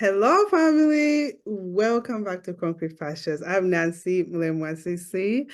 Hello, family. Welcome back to Concrete Pastures. I'm Nancy Mlemwasisi.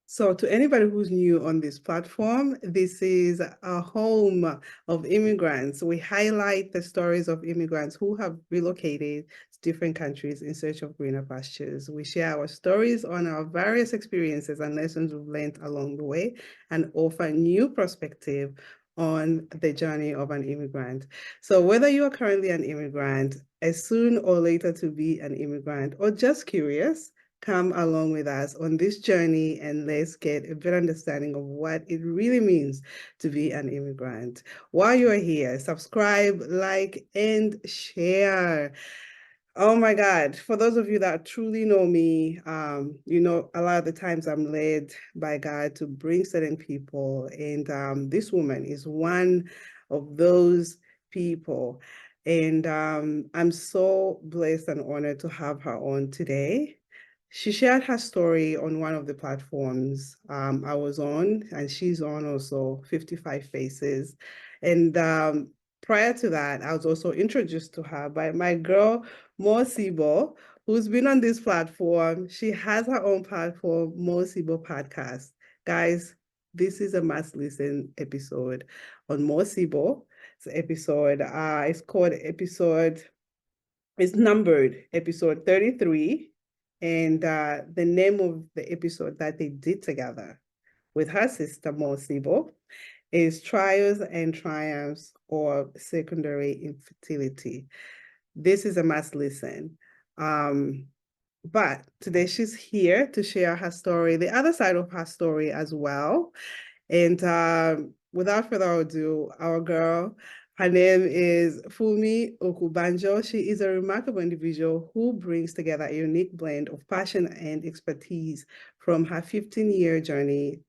So to anybody who's new on this platform, this is a home of immigrants. We highlight the stories of immigrants who have relocated to different countries in search of greener pastures. We share our stories on our various experiences and lessons we've learned along the way and offer new perspective on the journey of an immigrant. So whether you are currently an immigrant, as soon or later to be an immigrant, or just curious, come along with us on this journey and let's get a better understanding of what it really means to be an immigrant. While you're here, subscribe, like, and share. Oh my God, for those of you that truly know me, you know, a lot of the times I'm led by God to bring certain people, and this woman is one of those people. And I'm so blessed and honored to have her on today. She shared her story on one of the platforms I was on, and she's on also 55 Faces. And prior to that, I was also introduced to her by my girl, Mo Sibo, who's been on this platform. She has her own platform, Mo Sibo Podcast. Guys, this is a must listen episode on Mo Sibo. It's called it's numbered episode 33. And the name of the episode that they did together with her sister, Mo Sibo, is Trials and Triumphs of Secondary Infertility. This is a must listen. But today she's here to share her story, the other side of her story as well. And without further ado, our girl, her name is Funmi Okubanjo. She is a remarkable individual who brings together a unique blend of passion and expertise from her 15-year journey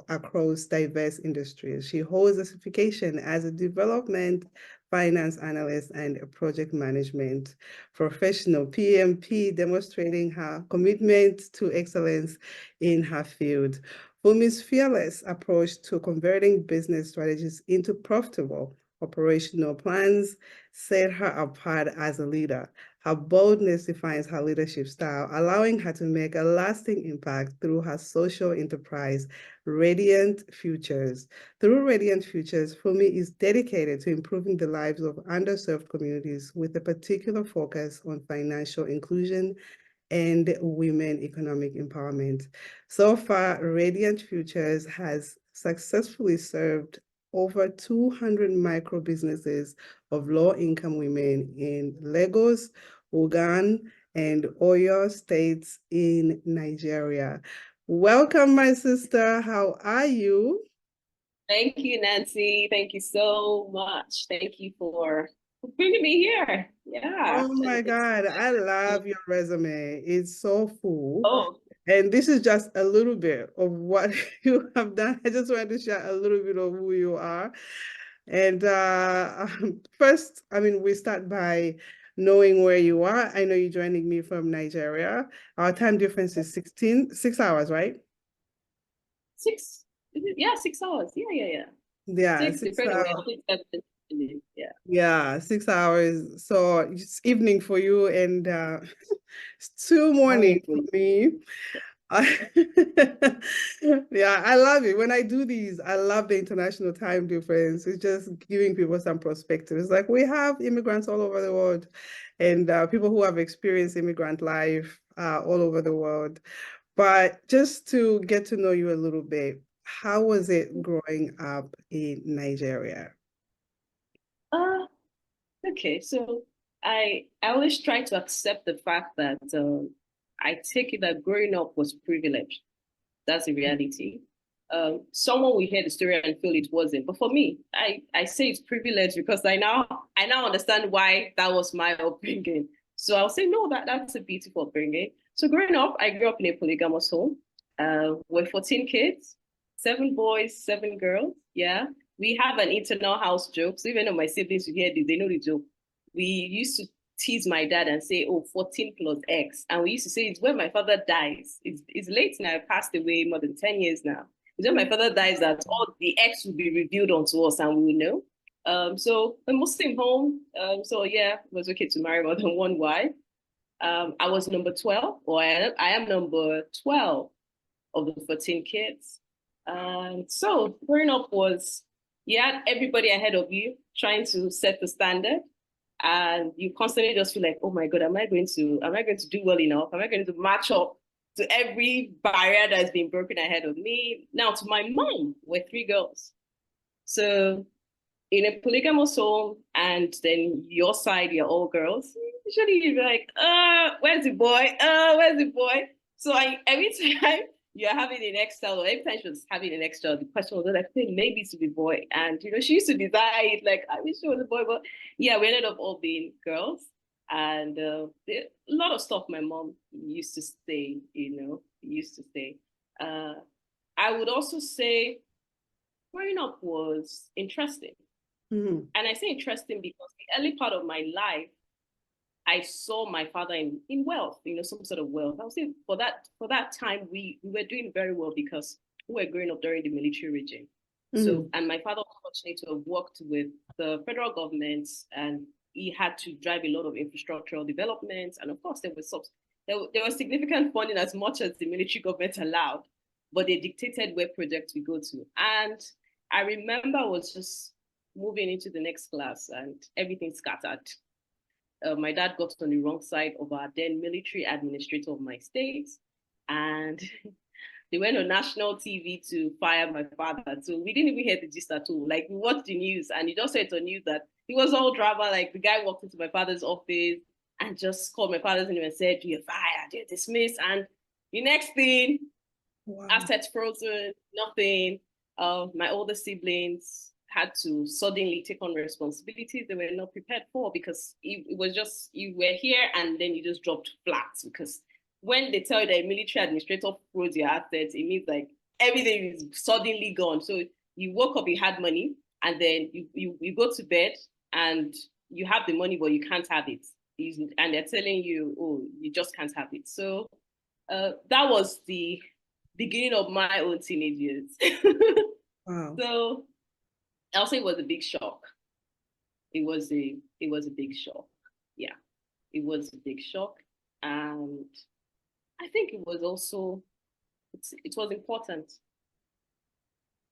across diverse industries. She holds a certification as a Development Finance Analyst and a Project Management Professional, PMP, demonstrating her commitment to excellence in her field. Funmi's fearless approach to converting business strategies into profitable operational plans set her apart as a leader. Her boldness defines her leadership style, allowing her to make a lasting impact through her social enterprise, Radiant Futures. Through Radiant Futures, Funmi is dedicated to improving the lives of underserved communities with a particular focus on financial inclusion and women economic empowerment. So far, Radiant Futures has successfully served over 200 micro businesses of low-income women in Lagos, Ogun, and Oyo states in Nigeria. Welcome, my sister. How are you? Thank you, Nancy. Thank you so much. Thank you for bringing me here. Yeah. Oh my God, I love your resume. It's so full. Oh, And this is just a little bit of what you have done. I just wanted to share a little bit of who you are. And first, I mean, we start by knowing where you are. I know you're joining me from Nigeria. Our time difference is 6 hours, right? six. Yeah, 6 hours. Yeah. Yeah, Six, 6 depending on hours. Yeah. Yeah, 6 hours. So it's evening for you and it's 2 morning for me. Yeah, I love it. When I do these, I love the international time difference. It's just giving people some perspective. It's like we have immigrants all over the world and people who have experienced immigrant life all over the world. But just to get to know you a little bit, how was it growing up in Nigeria? Uh, okay. So I always try to accept the fact that I take it that growing up was privileged. That's the reality. Someone will hear the story and feel it wasn't. But for me, I say it's privilege because I now understand why that was my upbringing. So I'll say no, that's a beautiful upbringing. So growing up, I grew up in a polygamous home. We're 14 kids, 7 boys, 7 girls. Yeah. We have an internal house joke. So even though my siblings will hear this, they know the joke. We used to tease my dad and say, oh, 14 plus X. And we used to say it's when my father dies. It's late now, I passed away more than 10 years now. It's when my father dies that all the X will be revealed unto us and we will know. So a Muslim home. So yeah, it was okay to marry more than one wife. I was number 12, or I am number 12 of the 14 kids. So growing up was, you had everybody ahead of you trying to set the standard. And you constantly just feel like, oh my God, am I going to do well enough? Am I going to match up to every barrier that's been broken ahead of me? Now, to my mom, we're three girls. So in a polygamous home, and then your side, you're all girls, usually you're like, where's the boy? Where's the boy? So every time you're having an next child, or every time she was having an next child, the question was, I think maybe it's to be boy. And, she used to desire it, like, I wish it was a boy. But yeah, we ended up all being girls. And a lot of stuff my mom used to say, used to say. I would also say growing up was interesting. Mm-hmm. And I say interesting because the early part of my life, I saw my father in wealth, some sort of wealth. I would say for that time, we were doing very well because we were growing up during the military regime. So, and my father was fortunate to have worked with the federal government, and he had to drive a lot of infrastructural developments. And of course, there was significant funding as much as the military government allowed, but they dictated where projects we go to. And I remember I was just moving into the next class and everything scattered. My dad got on the wrong side of our then military administrator of my state, and they went on national TV to fire my father. So we didn't even hear the gist at all. Like, we watched the news, and he just said on news that it was all drama. Like, the guy walked into my father's office and just called my father's name and said, "You're fired, you're dismissed." And the next thing, Wow. assets frozen, nothing. My older siblings had to suddenly take on responsibilities they were not prepared for, because it was just, you were here and then you just dropped flat. Because when they tell you that a military administrator froze your assets, it means like everything is suddenly gone. So you woke up, you had money, and then you go to bed and you have the money, but you can't have it. And they're telling you, oh, you just can't have it. So that was the beginning of my own teenage years. Wow. So I'll say it was a big shock. It was a big shock. Yeah, it was a big shock, and I think it was also it was important.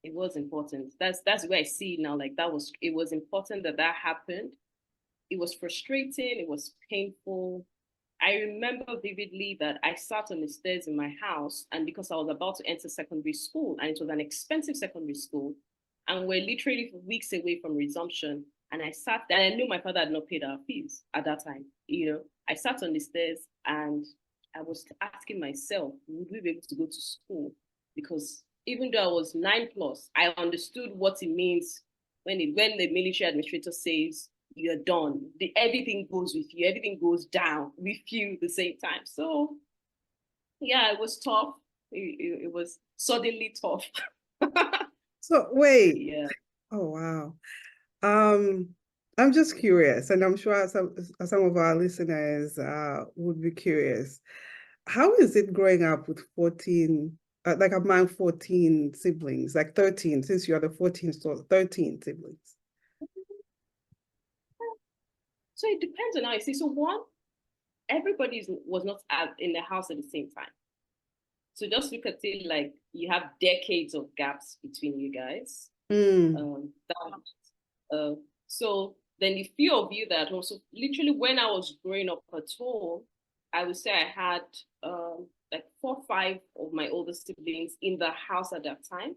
It was important. That's where I see now. Like, it was important that happened. It was frustrating. It was painful. I remember vividly that I sat on the stairs in my house, and because I was about to enter secondary school, and it was an expensive secondary school, and we're literally weeks away from resumption, and I sat there, and I knew my father had not paid our fees at that time. I sat on the stairs and I was asking myself, would we be able to go to school? Because even though I was 9 plus, I understood what it means when the military administrator says, you're done. Everything goes with you. Everything goes down with you at the same time. So, yeah, it was tough. It was suddenly tough. So wait. Yeah. Oh, wow. I'm just curious, and I'm sure some of our listeners would be curious. How is it growing up with 14, like among 14 siblings, like 13, since you're the 14th, so 13 siblings? So it depends on how you see. So one, everybody was not in the house at the same time. So just look at it like you have decades of gaps between you guys. So then the few of you that also, literally when I was growing up at home, I would say I had like 4 or 5 of my older siblings in the house at that time.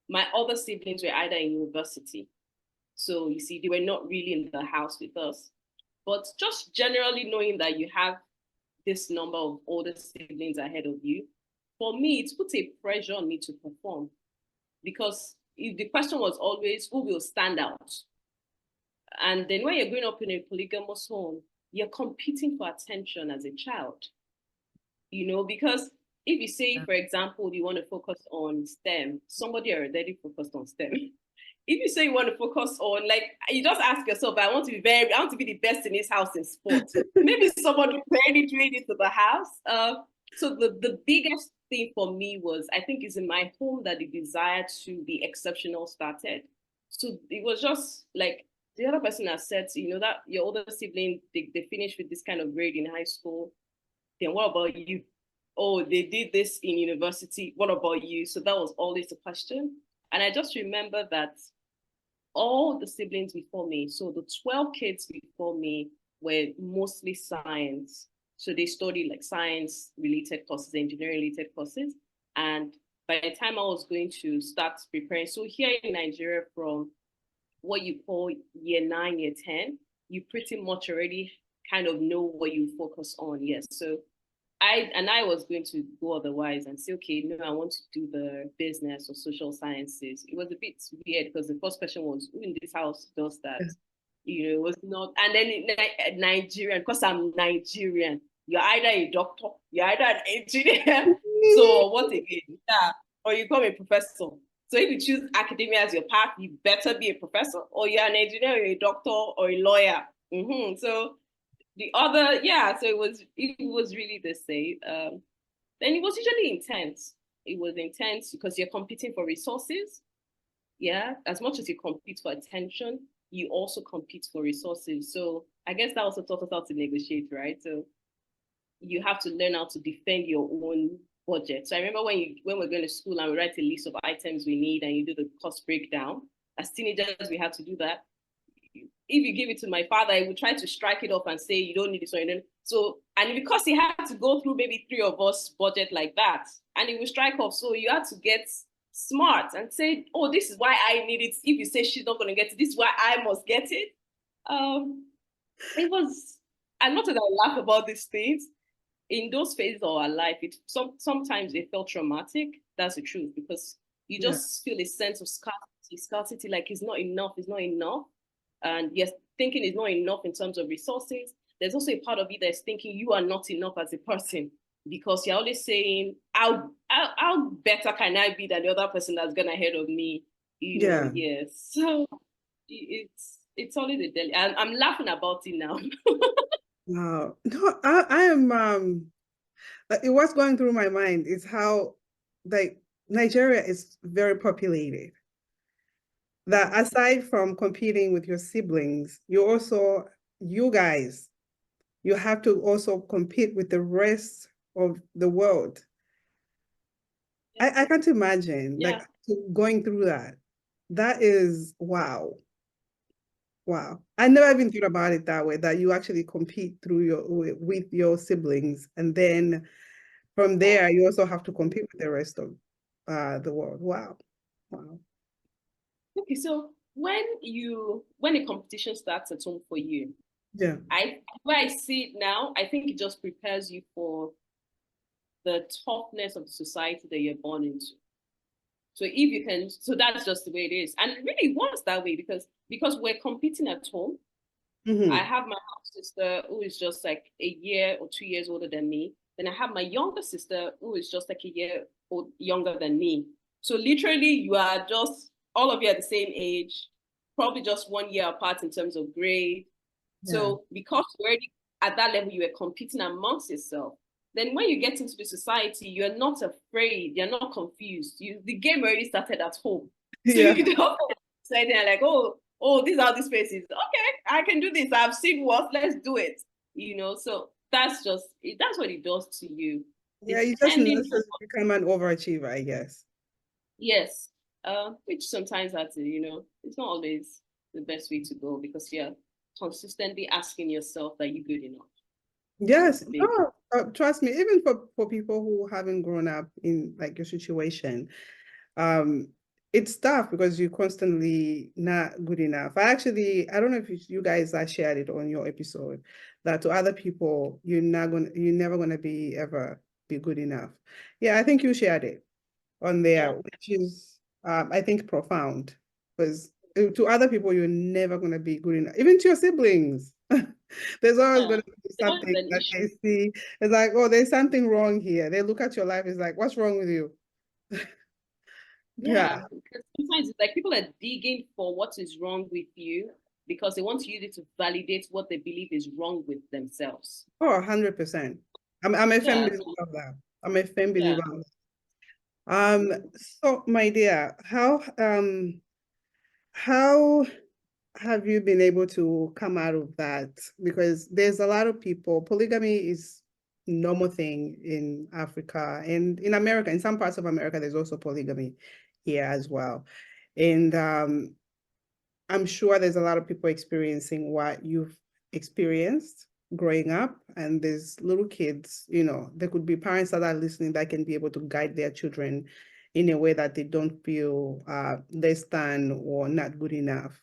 My other siblings were either in university. So you see, they were not really in the house with us. But just generally knowing that you have this number of older siblings ahead of you, for me, it puts a pressure on me to perform. Because the question was always, who will stand out? And then when you're growing up in a polygamous home, you're competing for attention as a child. Because if you say, for example, you want to focus on STEM, somebody already focused on STEM. If you say you want to focus on, like, you just ask yourself, I want to be the best in this house in sports. Maybe someone already doing it to the house. So the biggest thing for me was, I think it's in my home that the desire to be exceptional started. So it was just like, the other person has said, that your older sibling, they finished with this kind of grade in high school. Then what about you? Oh, they did this in university. What about you? So that was always the question. And I just remember that all the siblings before me, so the 12 kids before me were mostly science. So they studied like science related courses, engineering related courses. And by the time I was going to start preparing, so here in Nigeria, from what you call year 9, year 10, you pretty much already kind of know what you focus on. Yes. So I was going to go otherwise and say, okay, no, I want to do the business or social sciences. It was a bit weird because the first question was, who in this house does that? It was not. And then in Nigerian, because I'm Nigerian, you're either a doctor, you're either an engineer. So what again? Yeah. Or you become a professor. So if you choose academia as your path, you better be a professor, or you're an engineer, or a doctor, or a lawyer. So the other, yeah, so it was really the same. Then it was usually intense. It was intense because you're competing for resources. Yeah, as much as you compete for attention, you also compete for resources. So I guess that also taught us how to negotiate, right? So you have to learn how to defend your own budget. So I remember when we're going to school and we write a list of items we need and you do the cost breakdown. As teenagers, we had to do that. If you give it to my father, he would try to strike it off and say, you don't need this one. So, and because he had to go through maybe 3 of us budget like that, and he would strike off. So you had to get smart and say, oh, this is why I need it. If you say she's not going to get it, this is why I must get it. It was, and not that I laugh about these things. In those phases of our life, sometimes it felt traumatic. That's the truth, because you just feel a sense of scarcity, like it's not enough, it's not enough. And yes, thinking is not enough in terms of resources. There's also a part of you that's thinking you are not enough as a person, because you're always saying, how better can I be than the other person that's gone ahead of me? Yes. So it's always a daily. I'm laughing about it now. Wow. No, I am what's going through my mind is how like Nigeria is very populated. That aside from competing with your siblings, you guys, you have to also compete with the rest of the world. I can't imagine like going through that. That is wow. Wow. I never even thought about it that way, that you actually compete with your siblings. And then from there, you also have to compete with the rest of the world. Wow. Wow. Okay, so when a competition starts at home for you, Yeah. where I see it now, I think it just prepares you for the toughness of the society that you're born into. So if you can, so that's just the way it is. And it really was that way because we're competing at home. I have my half sister who is just like a year or 2 years older than me. Then I have my younger sister who is just like a year younger than me. So literally, you are just all of you at the same age, probably just 1 year apart in terms of grade. So because you're already at that level, you were competing amongst yourself. Then when you get into the society, you're not afraid, you're not confused. The game already started at home. So you don't say anything like, oh, these are the spaces. Okay, I can do this. I've seen what, let's do it. So that's what it does to you. Yeah, you just become an overachiever, I guess. Yes. Which sometimes it's not always the best way to go, because you're consistently asking yourself that you're good enough. Yes, no, trust me, even for people who haven't grown up in like your situation, it's tough because you're constantly not good enough. I don't know if you guys shared it on your episode, that to other people, you're never gonna be ever be good enough. Yeah, I think you shared it on there, which is I think profound, because to other people, you're never gonna be good enough, even to your siblings. There's always going to be something that they see. It's like, oh, there's something wrong here. They look at your life, it's like, what's wrong with you? Yeah, because sometimes it's like people are digging for what is wrong with you because they want to use it to validate what they believe is wrong with themselves. Oh, 100%. I'm a firm believer of that. I'm a firm believer of that. So my dear, how have you been able to come out of that? Because there's a lot of people, polygamy is normal thing in Africa and in America. In some parts of America, there's also polygamy here as well. And I'm sure there's a lot of people experiencing what you've experienced growing up, and there's little kids, there could be parents that are listening that can be able to guide their children in a way that they don't feel less than or not good enough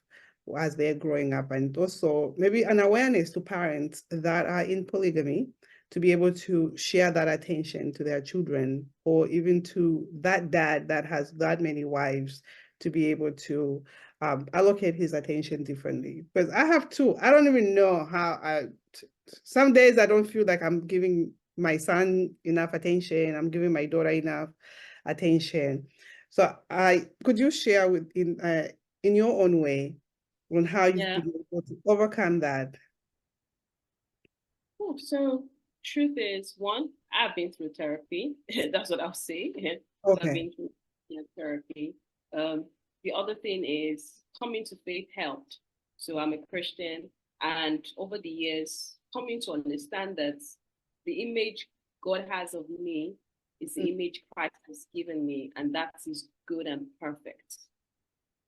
as they're growing up. And also maybe an awareness to parents that are in polygamy to be able to share that attention to their children, or even to that dad that has that many wives, to be able to allocate his attention differently. Because I have two. I don't even know how some days I don't feel like I'm giving my son enough attention. I'm giving my daughter enough attention. So could you share in your own way on how you've been able to overcome that? Oh, so truth is, one, I've been through therapy. That's what I'll say. So I've been through therapy. The other thing is coming to faith helped. So I'm a Christian, and over the years, coming to understand that the image God has of me is the image Christ has given me, and that is good and perfect.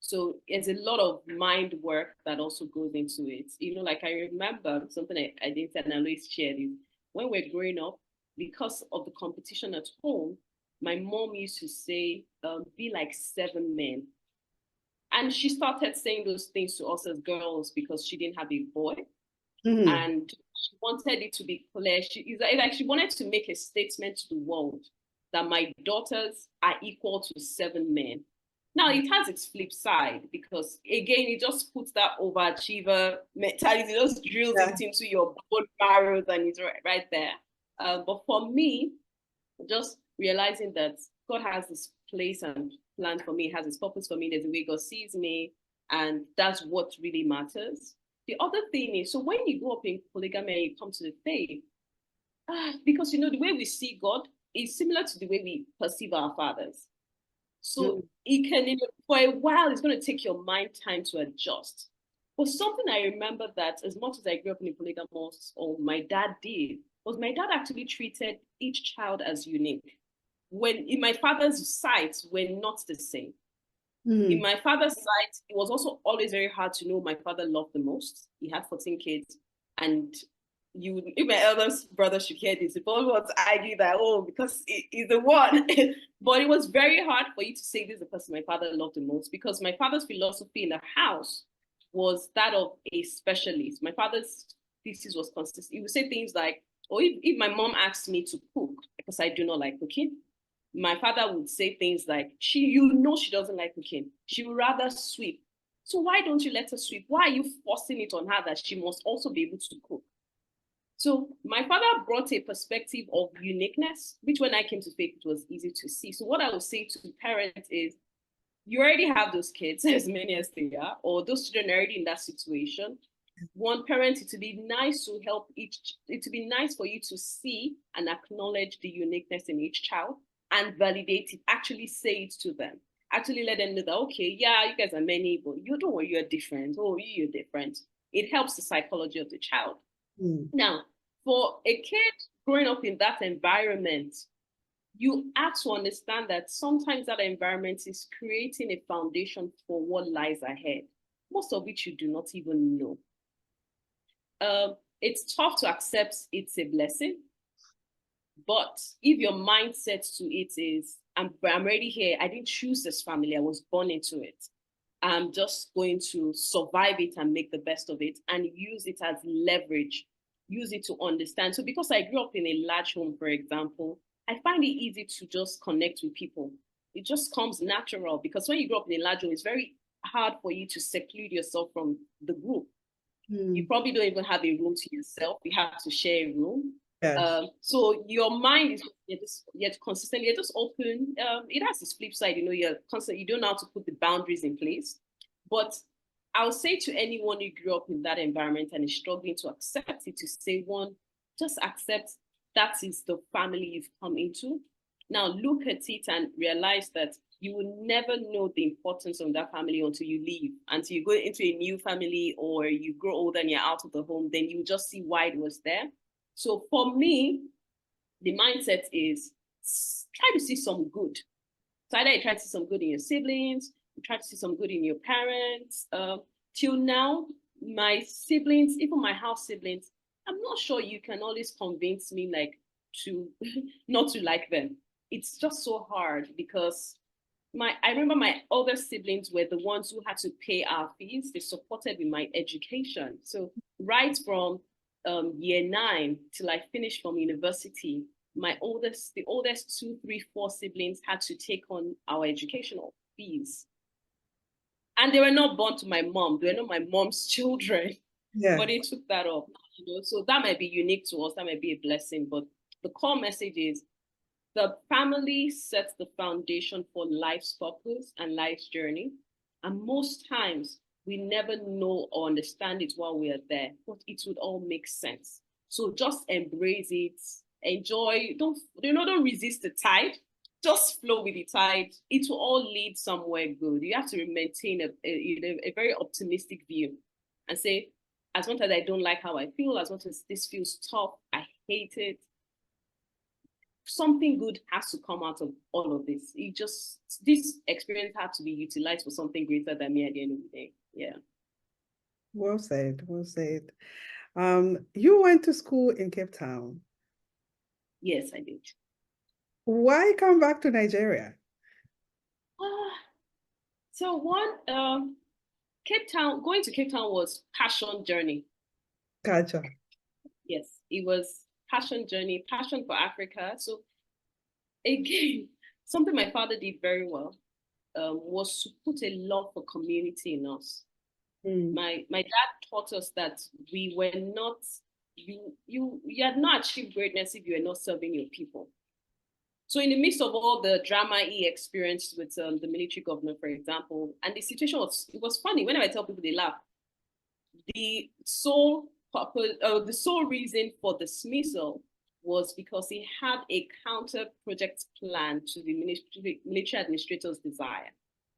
So there's a lot of mind work that also goes into it. Like I remember something I did and I always shared is when we're growing up, because of the competition at home, my mom used to say, be like 7 men. And she started saying those things to us as girls because she didn't have a boy. Mm-hmm. And she wanted it to be clear. She wanted to make a statement to the world that my daughters are equal to 7 men. Now, it has its flip side because, again, it just puts that overachiever mentality, it just drills it into your bone marrow and it's right there. But for me, just realizing that God has this place and plan for me, has his purpose for me, there's a way God sees me, and that's what really matters. The other thing is, so when you grow up in polygamy and you come to the faith, because the way we see God is similar to the way we perceive our fathers. So it can, for a while, it's going to take your mind time to adjust. But something I remember that as much as I grew up in a polygamous, or my dad did, was my dad actually treated each child as unique. When in my father's sight, we're not the same. In my father's sight, it was also always very hard to know my father loved the most. He had 14 kids, and if my eldest brother should hear this, people want to argue that, because he's the one. But it was very hard for you to say this is the person my father loved the most, because my father's philosophy in the house was that of a specialist. My father's thesis was consistent. He would say things like, if my mom asked me to cook because I do not like cooking, my father would say things like, she doesn't like cooking. She would rather sweep. So why don't you let her sweep? Why are you forcing it on her that she must also be able to cook? So my father brought a perspective of uniqueness, which when I came to faith, it was easy to see. So what I would say to parents is, you already have those kids, as many as they are, or those children are already in that situation. One parent, it would be nice to help it would be nice for you to see and acknowledge the uniqueness in each child and validate it, actually say it to them. Actually let them know that, okay, yeah, you guys are many, but you don't worry, you're different. Oh, you're different. It helps the psychology of the child. Now, for a kid growing up in that environment, you have to understand that sometimes that environment is creating a foundation for what lies ahead, most of which you do not even know. It's tough to accept it's a blessing, but if your mindset to it is, I'm already here, I didn't choose this family, I was born into it, I'm just going to survive it and make the best of it and use it as leverage, use it to understand. So because I grew up in a large home, for example, I find it easy to just connect with people. It just comes natural, because when you grow up in a large home, it's very hard for you to seclude yourself from the group. You probably don't even have a room to yourself. You have to share a room. Yes. So your mind is yet consistently, you're just open. It has this flip side, you're constantly, you don't know how to put the boundaries in place. But I'll say to anyone who grew up in that environment and is struggling to accept it, to say, one, just accept that is the family you've come into. Now look at it and realize that you will never know the importance of that family until you leave, until you go into a new family or you grow older and you're out of the home, then you just see why it was there. So for me, the mindset is try to see some good. So either you try to see some good in your siblings, you try to see some good in your parents. Till now, my siblings, even my house siblings, I'm not sure you can always convince me like to not to like them. It's just so hard because I remember my older siblings were the ones who had to pay our fees. They supported with my education. So right from year 9 till I finished from university, the oldest 2, 3, 4 siblings had to take on our educational fees. And they were not born to my mom. They were not my mom's children, Yeah. but they took that up. So that might be unique to us. That might be a blessing. But the core message is the family sets the foundation for life's purpose and life's journey. And most times we never know or understand it while we are there, but it would all make sense. So just embrace it, enjoy, don't resist the tide. Just flow with the tide. It will all lead somewhere good. You have to maintain a very optimistic view and say, as much as I don't like how I feel, as much as this feels tough, I hate it, something good has to come out of all of this. This experience had to be utilized for something greater than me at the end of the day. Yeah. Well said. Well said. You went to school in Cape Town. Yes, I did. Why come back to Nigeria? So going to Cape Town was passion journey. Gotcha. Yes, it was passion journey, passion for Africa. So again, something my father did very well was to put a love for community in us. My dad taught us that we were not you had not achieved greatness if you were not serving your people. So in the midst of all the drama he experienced with the military governor, for example, and the situation was funny. Whenever I tell people, they laugh. The sole purpose, the sole reason for dismissal was because he had a counter project plan to the military administrator's desire.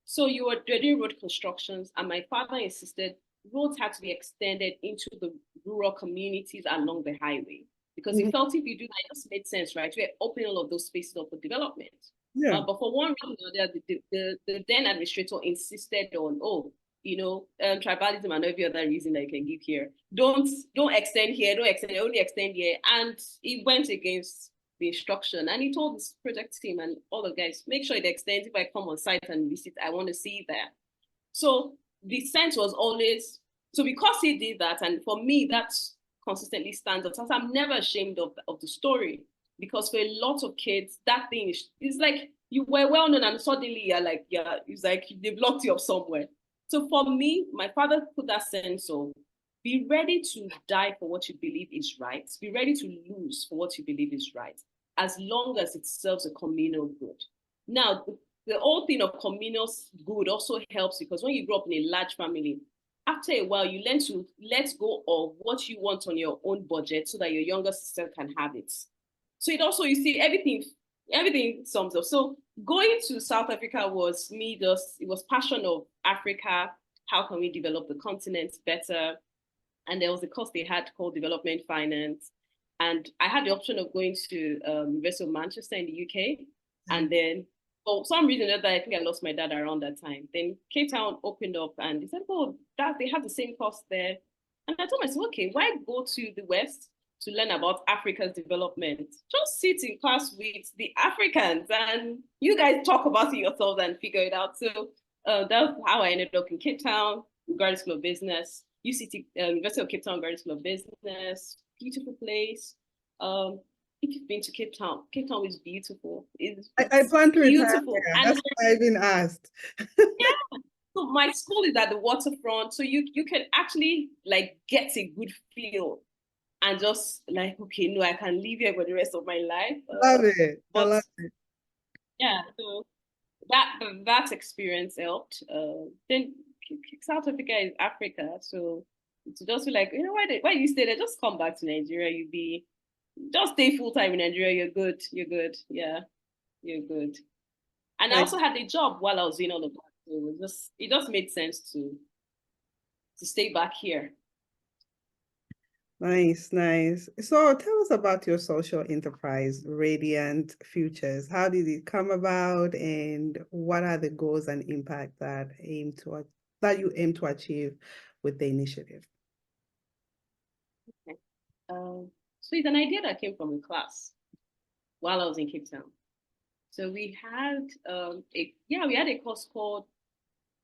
So you were doing road constructions, and my father insisted roads had to be extended into the rural communities along the highway because he felt if you do that, it just made sense, right? We're opening all of those spaces up for development. Yeah. But for one reason or the other, the then administrator insisted on, tribalism and every other reason that you can give here. Don't extend here, don't extend, only extend here. And he went against the instruction and he told his project team and all the guys, make sure it extends. If I come on site and visit, I want to see that. So the sense was always, so because he did that, and for me, that consistently stands out. I'm never ashamed of the story because for a lot of kids, that thing is like you were well known and suddenly it's like they've locked you up somewhere. So for me, my father put that sense of be ready to die for what you believe is right. Be ready to lose for what you believe is right, as long as it serves a communal good. Now, the whole thing of communal good also helps because when you grow up in a large family, after a while, you learn to let go of what you want on your own budget so that your younger sister can have it. So it also, you see, everything sums up. So going to South Africa was it was passion of Africa. How can we develop the continent better? And there was a course they had called Development Finance. And I had the option of going to University of Manchester in the UK. And then for some reason or other, I think I lost my dad around that time. Then Cape Town opened up and they said, oh, they have the same course there. And I told myself, okay, why go to the West to learn about Africa's development? Just sit in class with the Africans and you guys talk about it yourselves and figure it out. So that's how I ended up in Cape Town, Graduate School of Business, UCT, University of Cape Town, Graduate School of Business, beautiful place. If you've been to Cape Town is beautiful. I plan to retire beautiful. there. And that's why I've been asked. yeah. So my school is at the waterfront, so you can actually like get a good feel and just like, okay, no, I can live here for the rest of my life. Love it. I love it. Yeah, so that experience helped. Then South Africa is Africa, so to just be like, why you stay there? Just come back to Nigeria. Just stay full time in Nigeria. You're good. Yeah, you're good. And I also had a job while I was doing all of that. So it just made sense to stay back here. Nice, nice. So tell us about your social enterprise, Radiant Futures. How did it come about, and what are the goals and impact that you aim to achieve with the initiative? Okay. So it's an idea that came from a class while I was in Cape Town. So we had a course called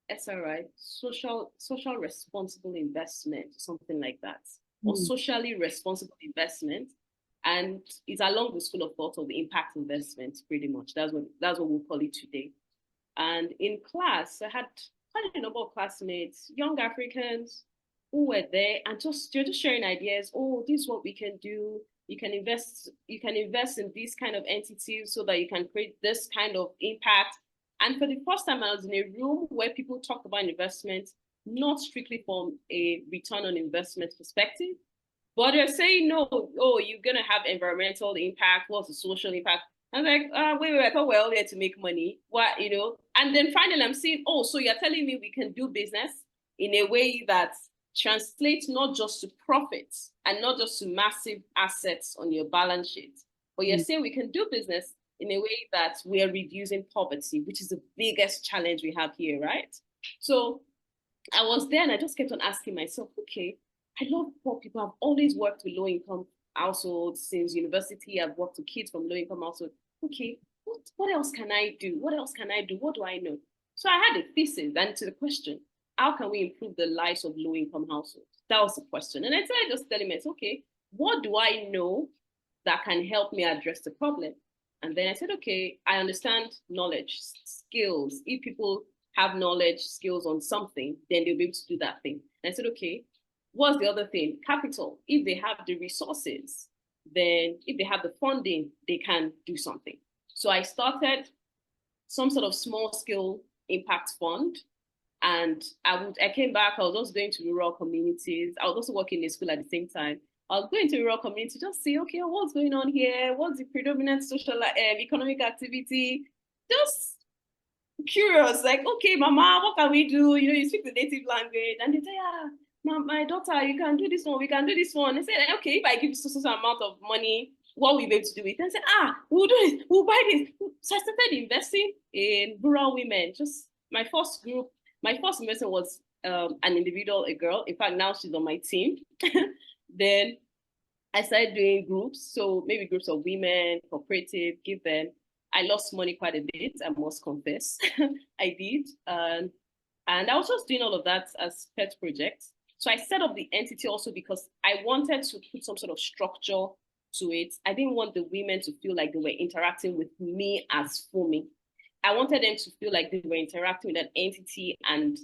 SRI, social responsible investment, something like that, or socially responsible investment. And it's along the school of thought of impact investment, pretty much. That's what we'll call it today. And in class, I had quite a number of classmates, young Africans, who were there and they're just sharing ideas. Oh, this is what we can do. You can invest in these kind of entities so that you can create this kind of impact. And for the first time, I was in a room where people talked about investment, not strictly from a return on investment perspective, but they're saying, no, oh, you're going to have environmental impact. What's the social impact? I was like, wait, I thought we're all here to make money. What, And then finally I'm saying, oh, so you're telling me we can do business in a way that translates not just to profits and not just to massive assets on your balance sheet, but you're saying we can do business in a way that we are reducing poverty, which is the biggest challenge we have here, right? So I was there and I just kept on asking myself, okay, I love poor people. I've always worked with low-income households since university. I've worked with kids from low-income households. Okay, what else can I do? What else can I do? What do I know? So I had a thesis, and to the question, how can we improve the lives of low-income households? That was the question. And I started just telling myself, okay, what do I know that can help me address the problem? And then I said, okay, I understand knowledge, skills. If people have knowledge, skills on something, then they'll be able to do that thing. And I said, okay, what's the other thing? Capital. If they have the resources, then if they have the funding, they can do something. So I started some sort of small scale impact fund. And I came back, I was also going to rural communities. I was also working in a school at the same time. I was going to rural community, just see, okay, what's going on here? What's the predominant social economic activity? Just curious, like, okay, mama, what can we do? You speak the native language. And they say, my daughter, you can do this one, we can do this one. They said, okay, if I give you so amount of money, what will we be able to do with it? And said, we'll do it, we'll buy this. So I started investing in rural women. Just my first investment was an individual, a girl. In fact, now she's on my team. Then I started doing groups. So maybe groups of women, cooperative, give them. I lost money quite a bit, I must confess. I did. And I was just doing all of that as pet projects. So I set up the entity also because I wanted to put some sort of structure to it. I didn't want the women to feel like they were interacting with me as Funmi. I wanted them to feel like they were interacting with an entity and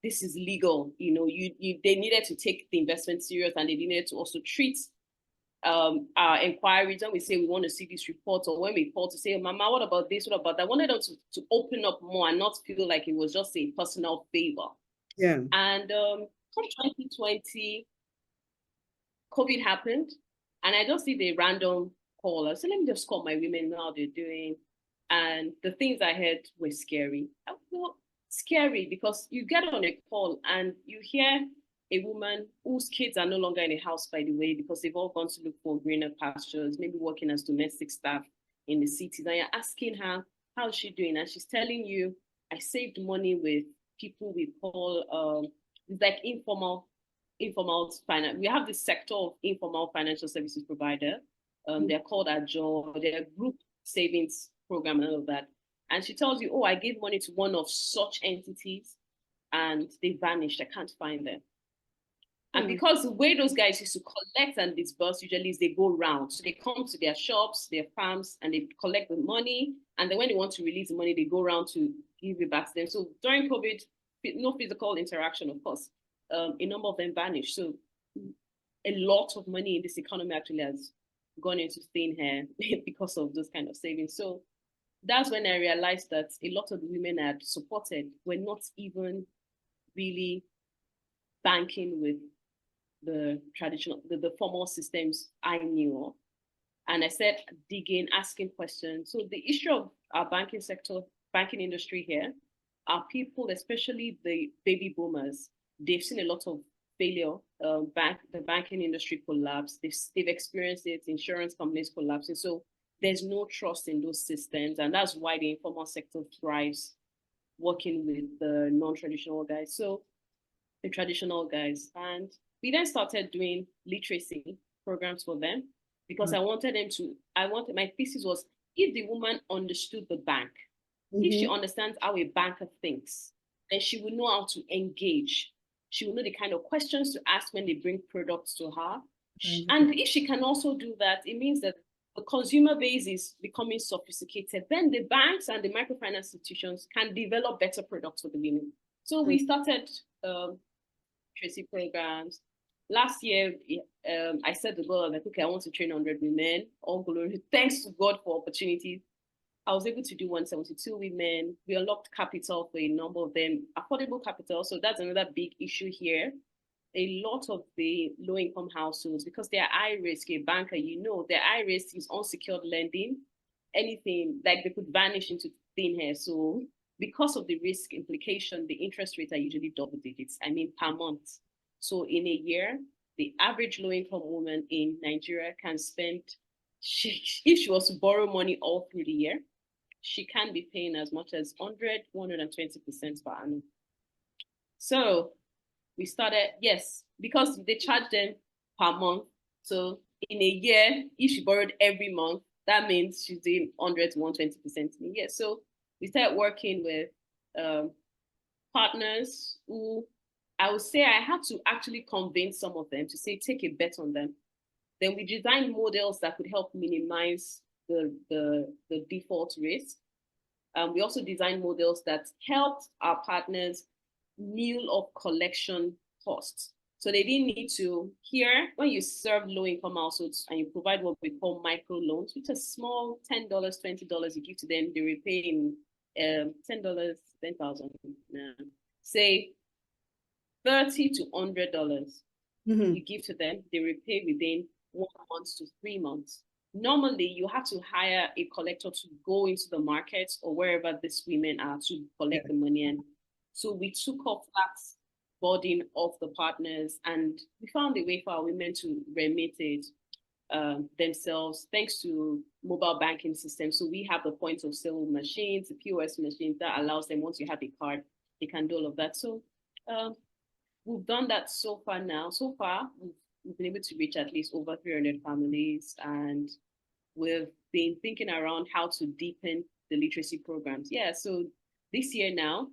this is legal. They needed to take the investment serious and they needed to also treat our inquiries when we say we want to see this report, or when we call to say, Mama, what about this? What about that? I wanted them to open up more and not feel like it was just a personal favor. Yeah. And come 2020, COVID happened, and I just did a random call. I said, let me just call my women, know how they're doing. And the things I heard were scary. Scary because you get on a call and you hear a woman whose kids are no longer in a house, by the way, because they've all gone to look for greener pastures, maybe working as domestic staff in the cities. And you're asking her, how's she doing? And she's telling you, I saved money with people we call, like informal finance. We have this sector of informal financial services provider. They're called Ajo. They're a group savings program and all of that. And she tells you, oh, I gave money to one of such entities and they vanished. I can't find them. And because the way those guys used to collect and disburse usually is they go round. So they come to their shops, their farms, and they collect the money. And then when they want to release the money, they go around to give it back to them. So during COVID, no physical interaction, of course, a number of them vanished. So a lot of money in this economy actually has gone into thin air because of those kind of savings. So that's when I realized that a lot of the women I had supported were not even really banking with the traditional, the formal systems I knew of. And I said, digging, asking questions. So the issue of our banking sector banking industry here, our people, especially the baby boomers, they've seen a lot of failure. The banking industry collapse. They've experienced it. Insurance companies collapsing. So there's no trust in those systems, and that's why the informal sector thrives, working with the non-traditional guys. So the traditional guys, and we then started doing literacy programs for them because I wanted them to. My thesis was, if the woman understood the bank, if she understands how a banker thinks, then she will know how to engage. She will know the kind of questions to ask when they bring products to her. And if she can also do that, it means that the consumer base is becoming sophisticated. Then the banks and the microfinance institutions can develop better products for the women. So we started literacy programs. Last year, I set the goal of, like, okay, I want to train 100 women. All glory, thanks to God for opportunities. I was able to do 172 women. We unlocked capital for a number of them, affordable capital. So that's another big issue here. A lot of the low-income households, because they're high risk, a banker, their high risk is unsecured lending. Anything, like, they could vanish into thin air. So because of the risk implication, the interest rates are usually double digits, per month. So in a year, the average low-income woman in Nigeria can spend, if she was to borrow money all through the year, she can be paying as much as 120% per annum. So we started, yes, because they charge them per month. So in a year, if she borrowed every month, that means she's doing 100 to 120% in a year. So we started working with partners who, I would say, I had to actually convince some of them to say, take a bet on them. Then we designed models that could help minimize the default risk. We also designed models that helped our partners kneel up collection costs. So they didn't need to, here, when you serve low-income households and you provide what we call micro loans, which are small, $10, $20 you give to them, they repay in $10, 10,000, say $30 to $100 you give to them, they repay within 1 month to 3 months. Normally, you have to hire a collector to go into the markets or wherever these women are to collect the money. And so we took off that burden of the partners, and we found a way for our women to remit it themselves, thanks to mobile banking systems. So we have the point of sale machines, the POS machines that allows them, once you have a card, they can do all of that. So we've done that so far now. So far, we've been able to reach at least over 300 families, and we've been thinking around how to deepen the literacy programs. Yeah, so this year now,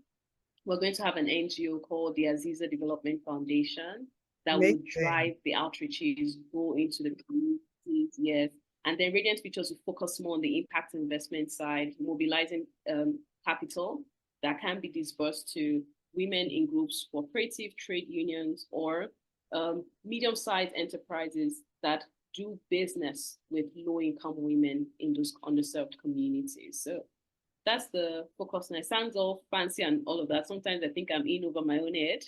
we're going to have an NGO called the Aziza Development Foundation that will drive the outreaches, go into the communities, yes. And then Radiant Features will focus more on the impact investment side, mobilizing capital that can be disbursed to women in groups, cooperative trade unions, or medium-sized enterprises that do business with low-income women in those underserved communities. So that's the focus. And it sounds all fancy and all of that. Sometimes I think I'm in over my own head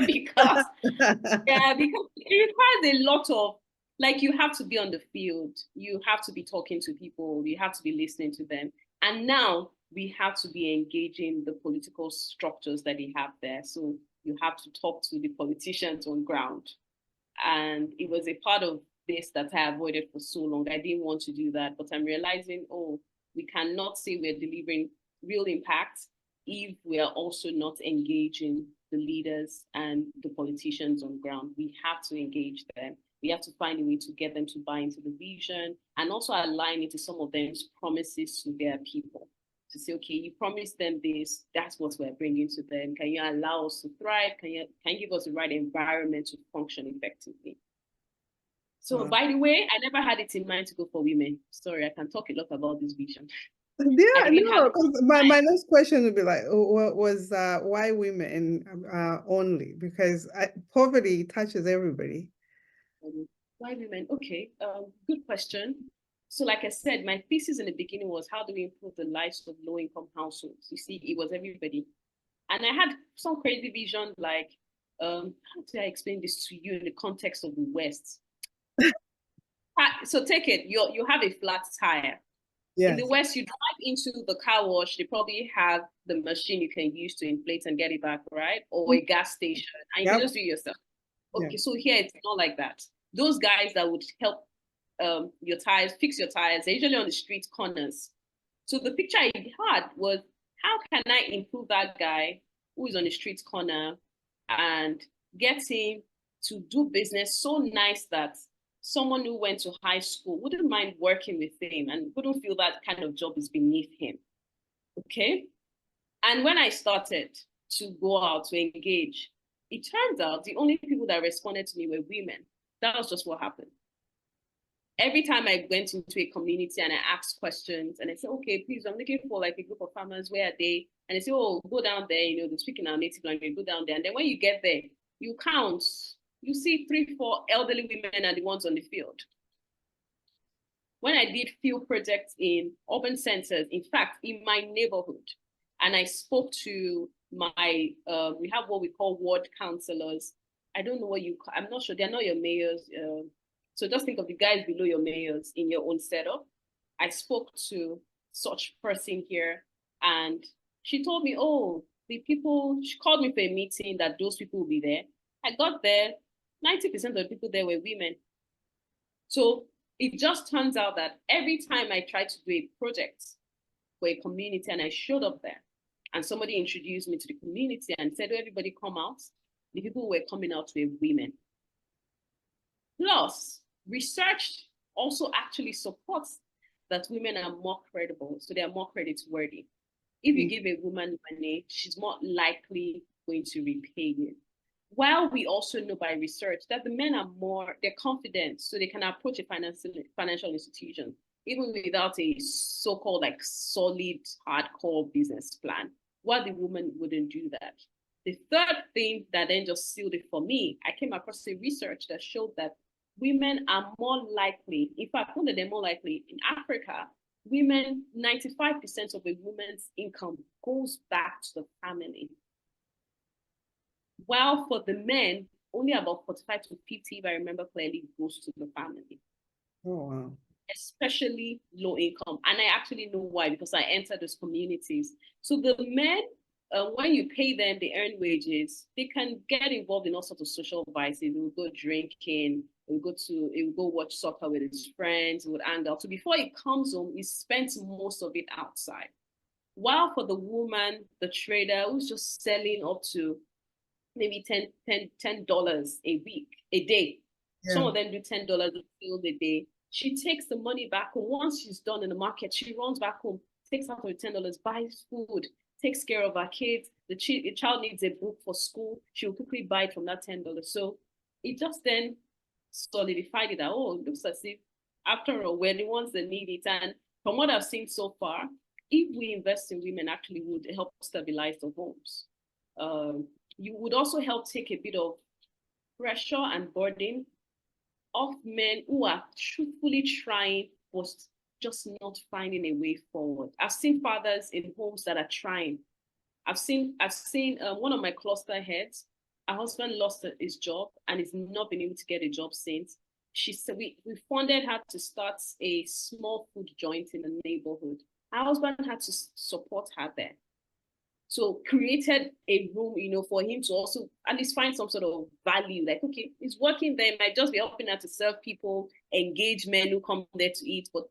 because it requires a lot of, like, you have to be on the field, you have to be talking to people, you have to be listening to them. And now we have to be engaging the political structures that they have there. So you have to talk to the politicians on ground. And it was a part of this that I avoided for so long. I didn't want to do that, but I'm realizing, we cannot say we're delivering real impact if we are also not engaging the leaders and the politicians on ground. We have to engage them. We have to find a way to get them to buy into the vision and also align it to some of them's promises to their people. To say, okay, you promised them this, that's what we're bringing to them. Can you allow us to thrive? Can you give us the right environment to function effectively? So, by the way, I never had it in mind to go for women. Sorry, I can talk a lot about this vision. Yeah, no, because my next question would be like, why women only? Because poverty touches everybody. Why women? Okay, good question. So like I said, my thesis in the beginning was, how do we improve the lives of low-income households? You see, it was everybody. And I had some crazy vision, like, how do I explain this to you in the context of the West? So take it, you have a flat tire. In the Yes. West, you drive into the car wash, they probably have the machine you can use to inflate and get it back, right? Or a gas station, and you can Yep. just do it yourself. Okay, Yeah. so here it's not like that. Those guys that would help your tires, fix your tires, they're usually on the street corners. So the picture I had was, how can I improve that guy who is on the street corner and get him to do business so nice that someone who went to high school wouldn't mind working with him and wouldn't feel that kind of job is beneath him. Okay. And when I started to go out to engage, it turns out the only people that responded to me were women. That was just what happened. Every time I went into a community and I asked questions and I said, okay, please, I'm looking for like a group of farmers, where are they? And they say, oh, go down there, they're speaking our native language, go down there. And then when you get there, you count, you see 3, 4 elderly women are the ones on the field. When I did field projects in urban centers, in fact, in my neighborhood, and I spoke to my, we have what we call ward councillors. I don't know what I'm not sure, they're not your mayors. So just think of the guys below your mayors in your own setup. I spoke to such person here, and she told me, oh, she called me for a meeting that those people will be there. I got there, 90% of the people there were women. So it just turns out that every time I tried to do a project for a community and I showed up there and somebody introduced me to the community and said, oh, everybody come out, the people who were coming out were women. Plus, research also actually supports that women are more credible, so they are more credit worthy. If you give a woman money, she's more likely going to repay you. While we also know by research that the men are they're confident, so they can approach a financial institution, even without a so-called like solid, hardcore business plan, while the woman wouldn't do that. The third thing that then just sealed it for me, I came across a research that showed that women are more likely, in fact, one of them more likely in Africa, women, 95% of a woman's income goes back to the family. While for the men, only about 45 to 50, if I remember clearly, goes to the family. Oh, wow. Especially low income. And I actually know why, because I entered those communities. So the men, when you pay them, they earn wages, they can get involved in all sorts of social vices. They will go drinking, he will go watch soccer with his friends, he would hang out. So before he comes home, he spends most of it outside. While for the woman, the trader who's just selling up to maybe $10 a week, a day. Yeah. Some of them do $10 a day. She takes the money back home. Once she's done in the market, she runs back home, takes out her $10, buys food, takes care of her kids. The child needs a book for school. She'll quickly buy it from that $10. So it just then solidified it that, oh, it looks as if after all, we're the ones that need it. And from what I've seen so far, if we invest in women, actually would help stabilize the homes. You would also help take a bit of pressure and burden off men who are truthfully trying but just not finding a way forward. I've seen fathers in homes that are trying. I've seen one of my cluster heads, her husband lost his job and has not been able to get a job since. She said we funded her to start a small food joint in the neighborhood. Her husband had to support her there. So created a room, for him to also at least find some sort of value. Like, okay, he's working there, might just be helping her to serve people, engage men who come there to eat, but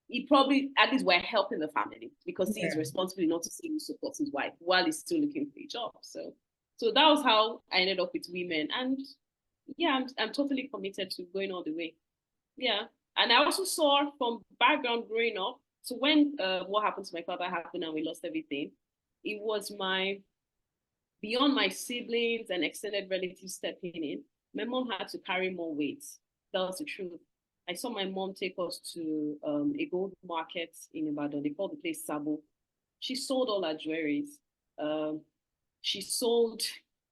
he probably, at least we're helping the family because he's responsible not to see who supports his wife while he's still looking for a job. So that was how I ended up with women. And yeah, I'm totally committed to going all the way. Yeah. And I also saw from background growing up, so when what happened to my father happened and we lost everything, it was beyond my siblings and extended relatives stepping in, my mom had to carry more weight. That was the truth. I saw my mom take us to a gold market in Ibadan. They call the place Sabo. She sold all her jewelries. She sold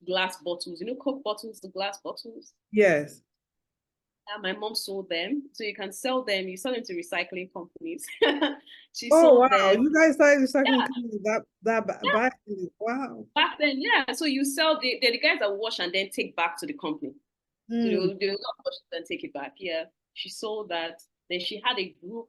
glass bottles, Coke bottles, the glass bottles. Yes. My mom sold them. So you can sell them. You sell them to recycling companies. She Wow. sold them. You guys started recycling companies back then. Wow. Back then, yeah. So you sell, they're the guys that wash and then take back to the company. They'll not wash it and take it back. Yeah. She sold that. Then she had a group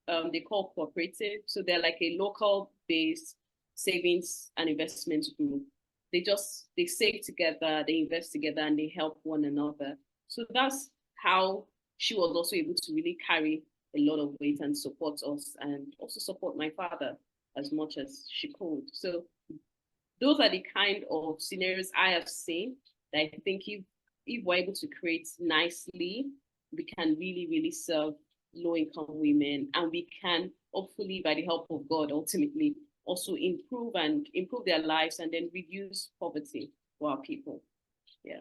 they call cooperative. So they're like a local based savings and investment group. They save together, they invest together, and they help one another. So that's how she was also able to really carry a lot of weight and support us, and also support my father as much as she could. So those are the kind of scenarios I have seen that I think if we're able to create nicely, we can really, really serve low income women, and we can hopefully, by the help of God, ultimately also improve their lives and then reduce poverty for our people. Yeah.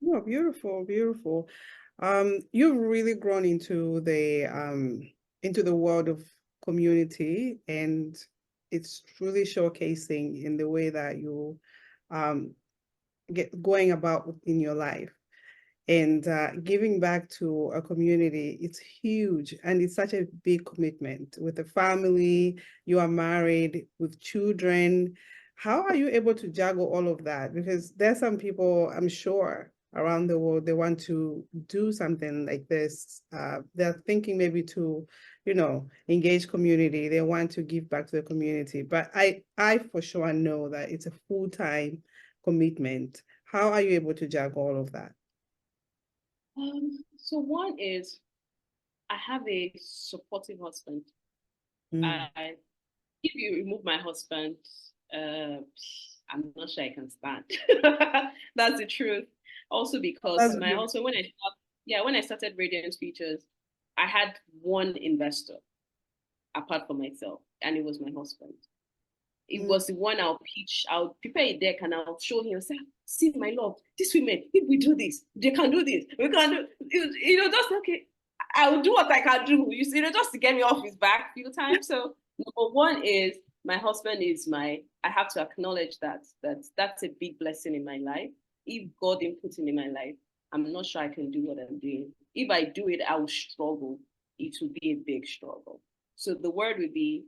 Oh, beautiful, beautiful. You've really grown into the world of community, and it's truly showcasing in the way that you um get going about in your life. And giving back to a community, it's huge, and it's such a big commitment with a family. You are married with children. How are you able to juggle all of that? Because there's some people, I'm sure, around the world, they want to do something like this. They're thinking maybe to, engage community. They want to give back to the community. But I for sure know that it's a full-time commitment. How are you able to juggle all of that? So one is I have a supportive husband. Mm. I If you remove my husband, I'm not sure I can stand. That's the truth. Also because That's my good. husband, when I started Radiant Features, I had one investor apart from myself, and it was my husband. It Mm. was the one I'll prepare a deck and I'll show him, say, see, my love, these women, if we do this, they can do this, we can do, just okay. I will do what I can do, just to get me off his back a few times. So number one is my husband is I have to acknowledge that's a big blessing in my life. If God didn't put him in my life, I'm not sure I can do what I'm doing. If I do it, I will struggle. It will be a big struggle. So the word would be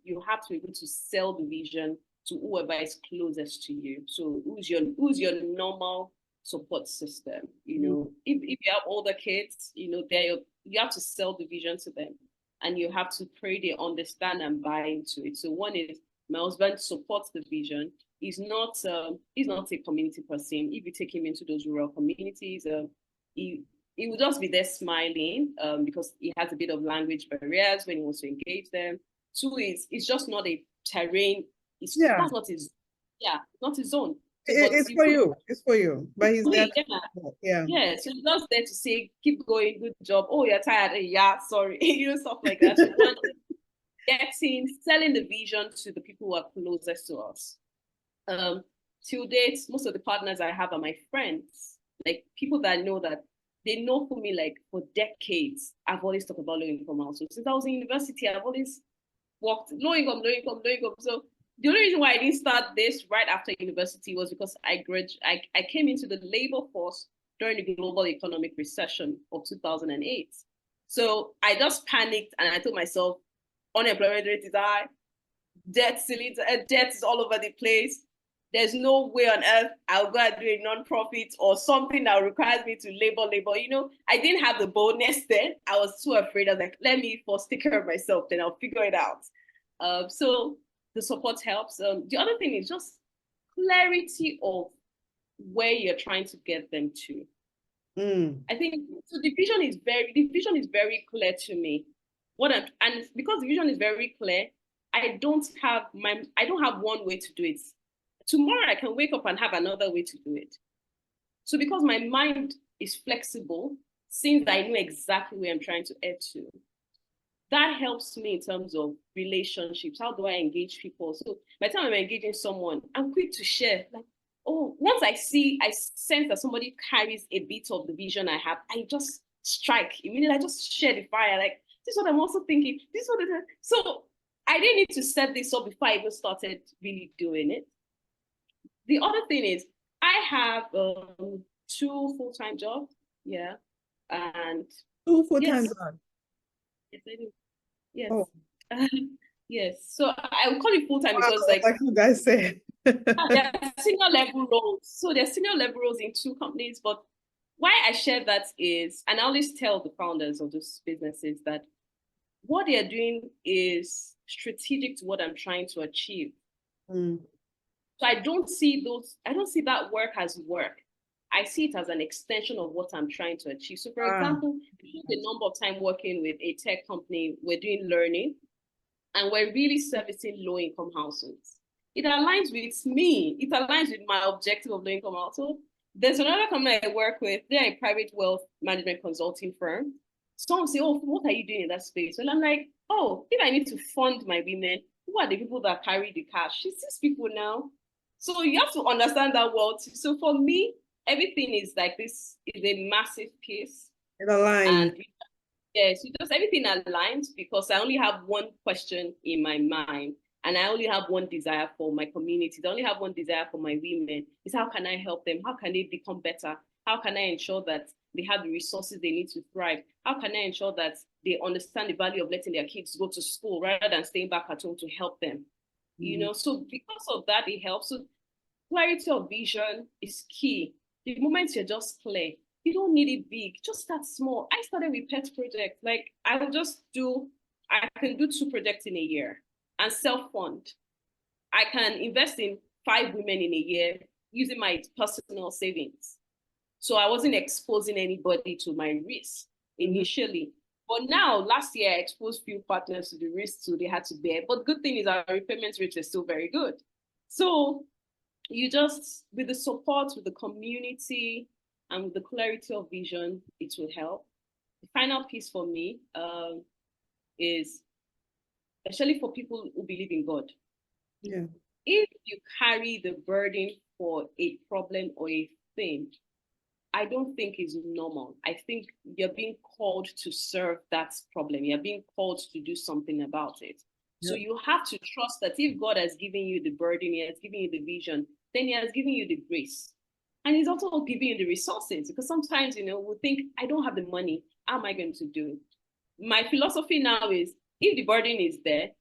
you have to be able to sell the vision to whoever is closest to you. So who's your normal support system? If you have older kids, you have to sell the vision to them, and you have to pray they understand and buy into it. So one is my husband supports the vision. He's not a community person. If you take him into those rural communities, he he will just be there smiling because he has a bit of language barriers when he wants to engage them. Two is it's just not a terrain. Yeah, That's not his, yeah, not his zone. So, but it's you for put you. It's for you. But he's there me, to yeah, support. Yeah. yeah. So he's just there to say, keep going, good job. Oh, you're tired. Yeah, sorry, stuff like that. So one, selling the vision to the people who are closest to us. Um, till date, most of the partners I have are my friends, like people that know that they know for me like for decades. I've always talked about low income households. Since I was in university, I've always worked low income, low income, low income. So the only reason why I didn't start this right after university was because I came into the labor force during the global economic recession of 2008. So I just panicked and I told myself, unemployment rate is high, debt is all over the place. There's no way on earth I'll go and do a non-profit or something that requires me to labor. I didn't have the boldness then. I was too afraid. I was like, let me first take care of myself, then I'll figure it out. So the support helps. The other thing is just clarity of where you're trying to get them to. I think so. The vision is very clear to me. And because the vision is very clear, I don't have one way to do it. Tomorrow I can wake up and have another way to do it. So because my mind is flexible, since I know exactly where I'm trying to head to, that helps me in terms of relationships. How do I engage people? So by the time I'm engaging someone, I'm quick to share. Like, oh, once I sense that somebody carries a bit of the vision I have, I just strike immediately. I just share the fire. Like, this is what I'm also thinking. This is what it is. So I didn't need to set this up before I even started really doing it. The other thing is I have two full-time jobs. Yeah. And Two full-time yes, jobs. yes, I do. Yes. Oh, Yes. So I would call it full time wow, because like like you guys said. there are senior level roles. So there's senior level roles in two companies. But why I share that is, and I always tell the founders of those businesses that what they are doing is strategic to what I'm trying to achieve. Mm. So I don't see that work as work. I see it as an extension of what I'm trying to achieve. So for Ah, example, the number of time working with a tech company, we're doing learning and we're really servicing low-income households. It aligns with me. It aligns with my objective of low-income household. There's another company I work with. They're a private wealth management consulting firm. Some say, "Oh, what are you doing in that space?" Well, I'm like, "Oh, if I need to fund my women, who are the people that carry the cash? It's these people now." So you have to understand that world. So for me, everything is like this is a massive piece, it aligns. and yes, just everything aligns because I only have one question in my mind and I only have one desire for my community. I only have one desire for my women is how can I help them? How can they become better? How can I ensure that they have the resources they need to thrive? How can I ensure that they understand the value of letting their kids go to school rather than staying back at home to help them? So because of that, it helps. So clarity of vision is key. The moment you're just clear, you don't need it big. Just start small. I started with pet projects. Like I can do 2 projects in a year and self-fund. I can invest in 5 women in a year using my personal savings. So I wasn't exposing anybody to my risk initially. But now, last year, I exposed few partners to the risk, so they had to bear. But good thing is our repayment rates are still very good. So you just with the support with the community and with the clarity of vision it will help. The final piece for me is especially for people who believe in God, Yeah. if you carry the burden for a problem or a thing, I don't think is normal. I think you're being called to serve that problem. You're being called to do something about it. So Yep. you have to trust that if God has given you the burden, He has given you the vision, then He has given you the grace. And He's also giving you the resources because sometimes, we think, I don't have the money. How am I going to do it? My philosophy now is if the burden is there,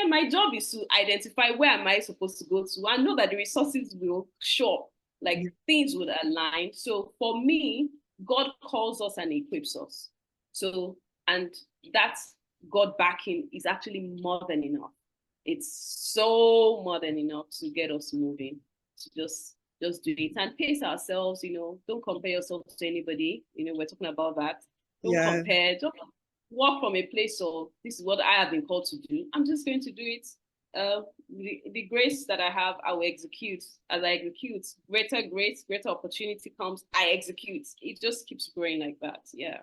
my job is to identify where am I supposed to go to and know that the resources will show up, like Yeah. things would align. So for me, God calls us and equips us. So, and that's God backing is actually more than enough. It's so more than enough to get us moving. To just do it and pace ourselves. Don't compare yourself to anybody. We're talking about that. Don't Yeah. compare. Don't walk from a place of this is what I have been called to do. I'm just going to do it. The grace that I have, I will execute. As I execute, greater grace, greater opportunity comes. I execute. It just keeps growing like that. Yeah.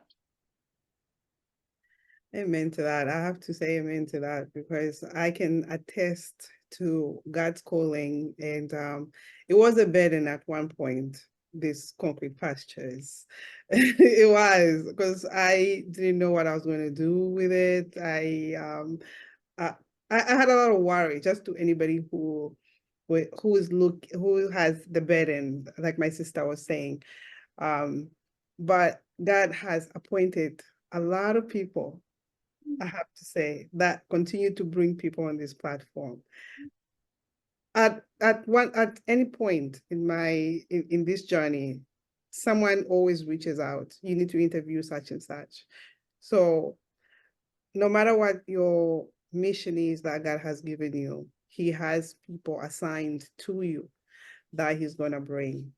Amen to that. I have to say amen to that because I can attest to God's calling, and it was a burden at one point, this concrete pastures. It was because I didn't know what I was going to do with it. I, I had a lot of worry just to anybody who has the burden, like my sister was saying. But God has appointed a lot of people, I have to say, that continue to bring people on this platform. At any point in this journey, someone always reaches out. You need to interview such and such. So no matter what your mission is that God has given you, He has people assigned to you that He's gonna bring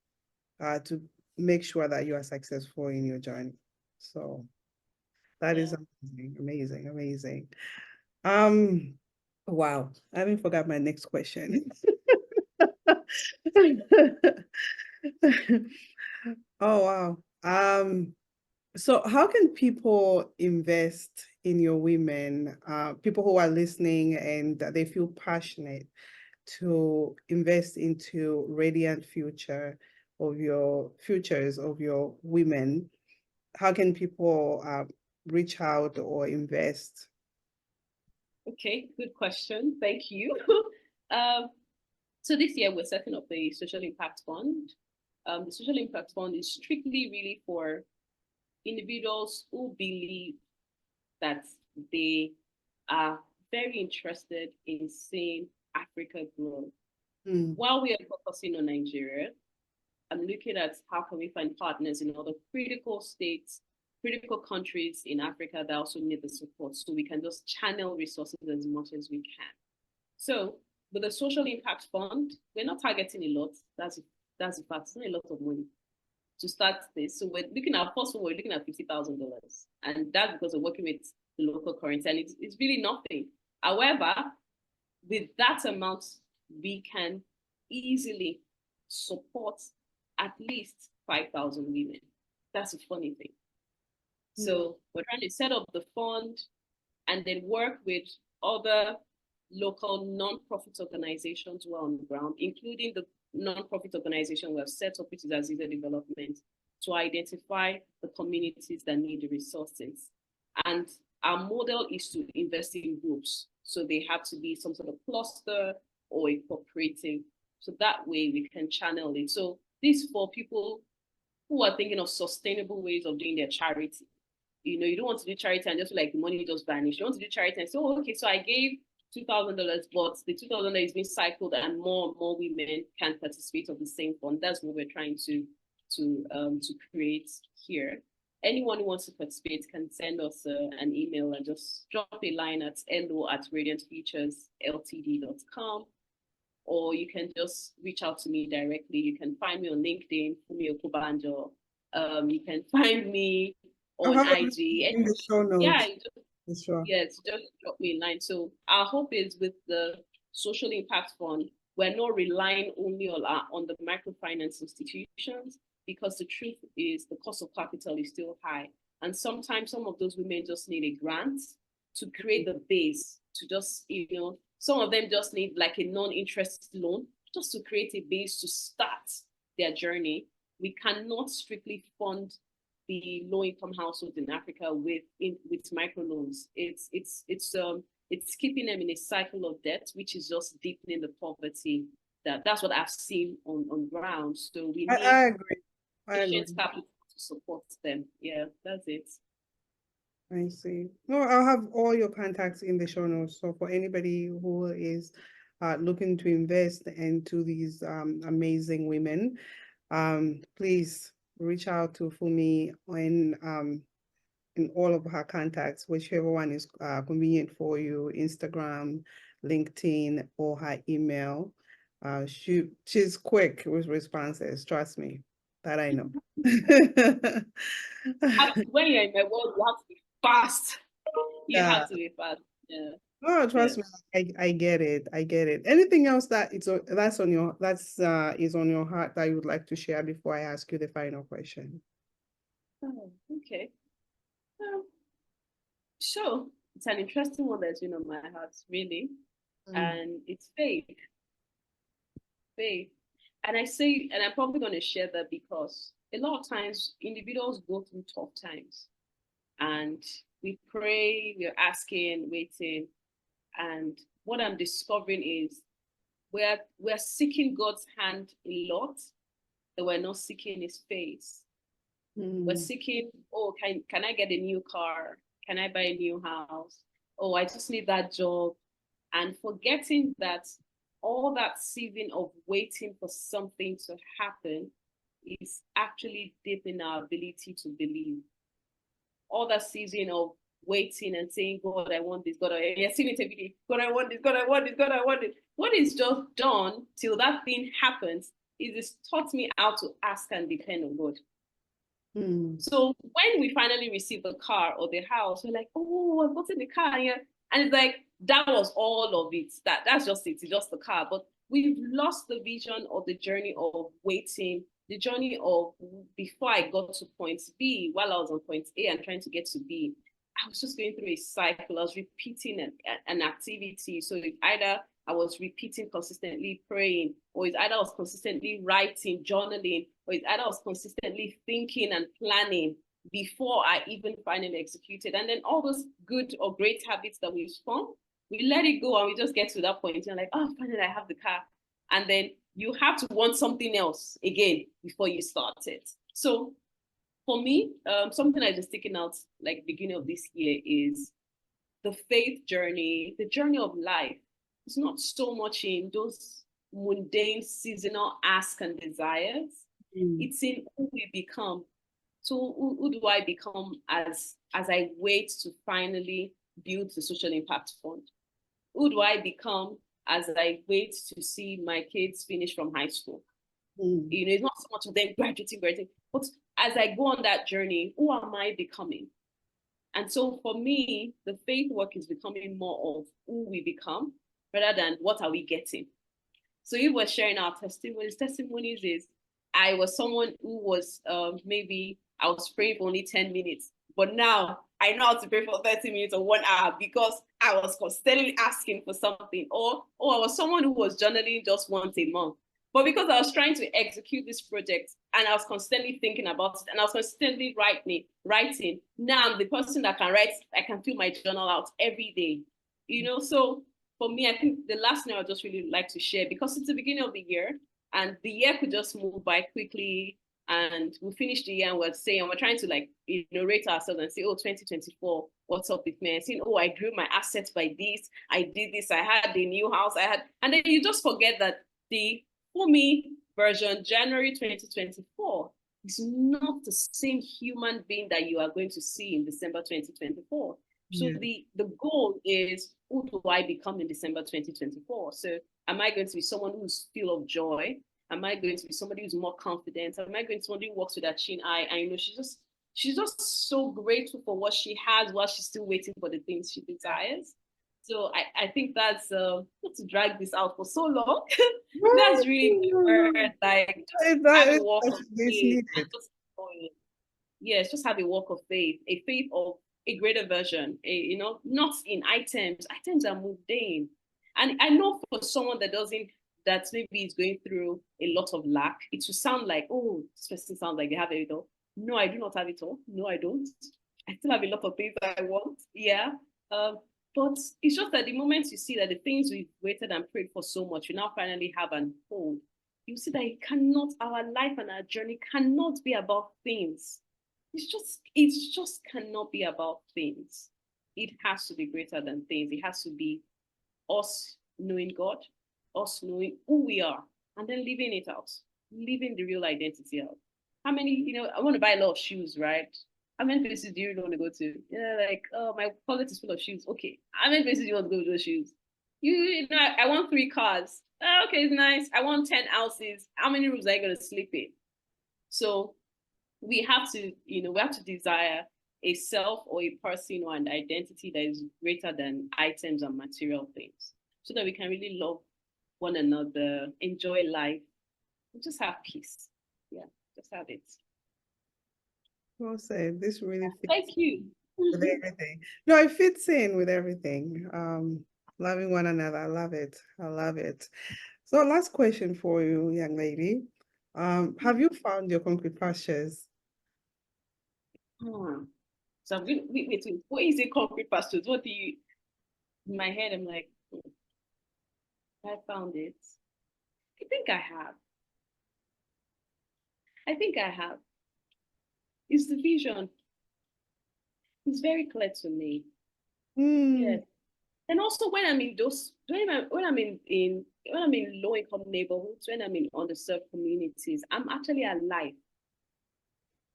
to make sure that you are successful in your journey. So that is Yeah. amazing, amazing, amazing. Wow, I haven't forgot my next question. Oh wow. So how can people invest in your women, people who are listening and they feel passionate to invest into radiant futures of your women? How can people reach out or invest? Okay. Good question. Thank you. um, so this year we're setting up a social impact fund. The social impact fund is strictly really for individuals who believe that they are very interested in seeing Africa grow. Mm, While we are focusing on Nigeria, I'm looking at how can we find partners in other critical states critical countries in Africa that also need the support. So we can just channel resources as much as we can. So with the social impact fund, we're not targeting a lot. That's the fact. It's not a lot of money to start this. So we're looking at, first of all, we're looking at $50,000. And that's because we're working with the local currency. And it's really nothing. However, with that amount, we can easily support at least 5,000 women. That's a funny thing. So we're trying to set up the fund and then work with other local non-profit organizations who are on the ground, including the non-profit organization we have set up, which is Aziza Development, to identify the communities that need the resources. And our model is to invest in groups. So they have to be some sort of cluster or a cooperative. So that way we can channel it. So this for people who are thinking of sustainable ways of doing their charity. You know, you don't want to do charity and just like the money just vanish. You want to do charity and say, oh, okay, so I gave $2,000, but the $2,000 is being cycled and more women can participate of the same fund. That's what we're trying to create here. Anyone who wants to participate can send us an email and just drop a line at hello@radiantfuturesltd.com, or you can just reach out to me directly. You can find me on LinkedIn, Funmi Okubanjo. You can find me on IG. In the show notes. Yeah, sure. Yes, just drop me a line. So our hope is with the social impact fund, we're not relying only on the microfinance institutions, because the truth is the cost of capital is still high. And sometimes some of those women just need a grant to create the base, to just, you know, some of them just need like a non-interest loan just to create a base to start their journey. We cannot strictly fund the low-income households in Africa with microloans. It's keeping them in a cycle of debt, which is just deepening the poverty. That's what I've seen on ground. So we need I agree. patient capital to support them. Yeah, that's it. I see. No, I'll have all your contacts in the show notes. So for anybody who is looking to invest into these amazing women, please reach out to Funmi in all of her contacts, whichever one is convenient for you, Instagram, LinkedIn, or her email. She's quick with responses, trust me, that I know. When you're in my world, you have to be fast. You have to be fast. Yeah. Oh, trust me, I get it. I get it. Anything else that's on your is on your heart that you would like to share before I ask you the final question? Oh, okay. Sure. It's an interesting one that's been on my heart, really. And it's faith. Faith. And I say, and I'm probably going to share that because a lot of times individuals go through tough times and we pray, we're asking, waiting. And what I'm discovering is we're seeking God's hand a lot, but we're not seeking his face. We're seeking, oh, can I get a new car? Can I buy a new house? Oh, I just need that job. And forgetting that all that season of waiting for something to happen is actually deepening our ability to believe. All that season of waiting and saying, God, I want this, God, you're seeing it every day. God, I want this, God, I want this, God, I want it. What is just done till that thing happens is it's taught me how to ask and depend on God. So when we finally receive the car or the house, we're like, oh, I've gotten the car here. And it's like, that was all of it. That's just it. It's just the car. But we've lost the vision of the journey of waiting, the journey of before I got to point B, while I was on point A and trying to get to B, I was just going through a cycle. I was repeating an activity. So it's either I was repeating consistently praying, or it's either I was consistently writing, journaling, or it's either I was consistently thinking and planning before I even finally executed. And then all those good or great habits that we've formed, we let it go and we just get to that point. And like, oh, finally I have the car. And then you have to want something else again before you start it. So for me, something I just taken out like beginning of this year is the faith journey, the journey of life. It's not so much in those mundane seasonal asks and desires. It's in who we become. So who do I become as I wait to finally build the social impact fund? Who do I become as I wait to see my kids finish from high school? It's not so much of them graduating, but as I go on that journey, who am I becoming? And so for me, the faith work is becoming more of who we become rather than what are we getting. So if we're sharing our testimonies is I was someone who was maybe I was praying for only 10 minutes, but now I know how to pray for 30 minutes or 1 hour because I was constantly asking for something. Or I was someone who was journaling just once a month. But because I was trying to execute this project and I was constantly thinking about it and I was constantly writing, now I'm the person that can write, I can fill my journal out every day. So for me, I think the last thing I would just really like to share, because it's the beginning of the year and the year could just move by quickly and we finish the year and we're trying to rate ourselves and say, oh, 2024, what's up with me? And saying, oh, I grew my assets by this, I did this, I had a new house, and then you just forget that the Funmi version, January 2024, is not the same human being that you are going to see in December 2024. So the goal is, who do I become in December 2024? So am I going to be someone who's full of joy? Am I going to be somebody who's more confident? Am I going to be somebody who walks with that chin eye? And she's just so grateful for what she has while she's still waiting for the things she desires. So I think that's not to drag this out for so long. That's really the word, like just have a walk of faith. Yes, just have a walk of faith, a faith of a greater version, not in items. Items are mundane. And I know for someone that maybe is going through a lot of lack, it will sound like, oh, this person sounds like they have it all. No, I do not have it all. No, I don't. I still have a lot of things I want. Yeah. But it's just that the moment you see that the things we've waited and prayed for so much, we now finally have and hold, you see that our life and our journey cannot be about things. It just cannot be about things. It has to be greater than things. It has to be us knowing God, us knowing who we are, and then living it out, living the real identity out. How many, I want to buy a lot of shoes, right? How many places do you want to go to? Oh, my closet is full of shoes. Okay. How many places do you want to go with those shoes? I want 3 cars. Okay, it's nice. I want 10 houses. How many rooms are you going to sleep in? So we have to desire a self or a person or an identity that is greater than items and material things, so that we can really love one another, enjoy life, and just have peace. Yeah, just have it. Well said. This really fits. Thank you. With everything. No, it fits in with everything. Loving one another. I love it. I love it. So last question for you, young lady. Have you found your concrete pastures? So I'm going to wait. What is it, concrete pastures? What do you, in my head, I'm like, I found it. I think I have. It's the vision. It's very clear to me. Yes. And also when I'm in low income neighborhoods, when I'm in underserved communities, I'm actually alive.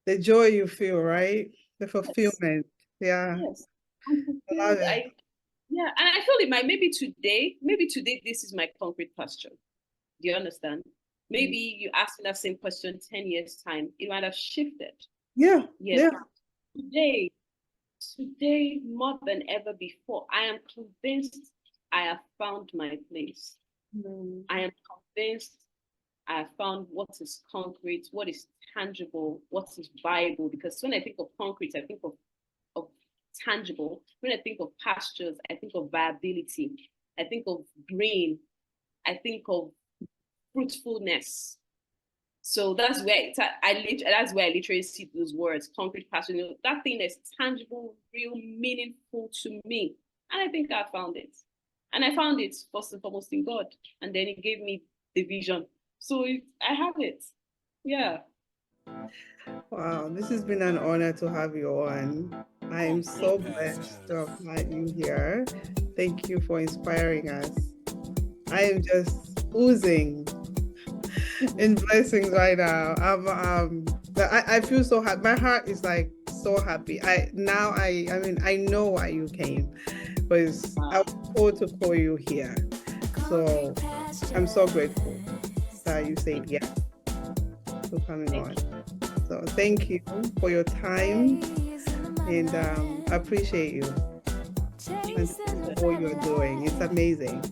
The joy you feel, right? The fulfillment. Yes. Yeah. Yes. I love it. And I feel it maybe today, this is my concrete pasture. Do you understand? Maybe you ask me that same question 10 years time, it might have shifted. Yeah. Yes. Yeah. Today, more than ever before, I am convinced I have found my place. I am convinced I have found what is concrete, what is tangible, what is viable. Because when I think of concrete, I think of tangible. When I think of pastures, I think of viability. I think of green. I think of fruitfulness. So that's where I literally see those words, concrete passion. That thing that's tangible, real, meaningful to me. And I think I found it. And I found it first and foremost in God. And then He gave me the vision. So I have it. Yeah. Wow, this has been an honor to have you on. I am so blessed to have had you here. Thank you for inspiring us. I am just oozing in blessings right now. But I feel so happy. My heart is like so happy. I mean I know why you came, because I was told to call you here. So I'm so grateful that you said yes to coming on. So thank you for your time, and I appreciate you and all you're doing. It's amazing.